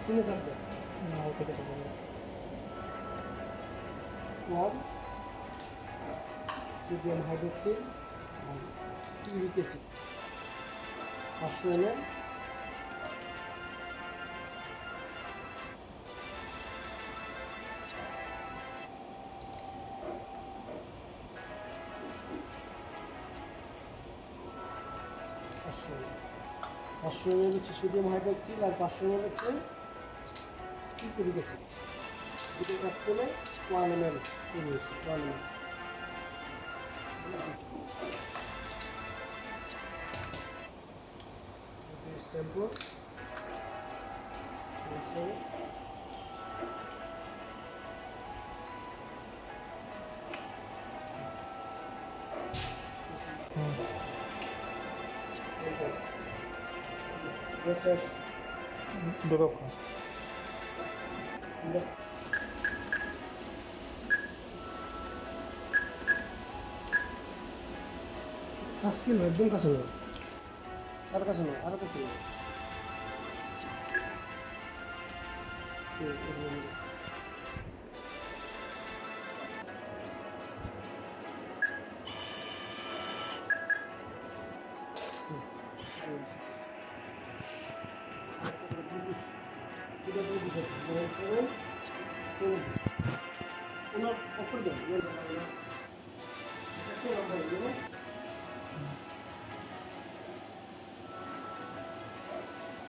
তিনে চাপ দেন না ওতে কেটে যাবে। 1 সোডিয়াম হাইড্রোক্সাইড আর ইউরিক অ্যাসিড 500 ml। পাঁচশো ml হচ্ছে সোডিয়াম হাইড্রোক্সাইড আর 500 ml হচ্ছে ইউরিক অ্যাসিড। দুটো কাপ করে 1 ml নিয়েছি 1 ml। স্যাম্পল শেষ। দুটো কাছে নয়, একদম কাছে নয়, তার কাছে নয়, আরো কাছে নয়। ওনার অপর দেন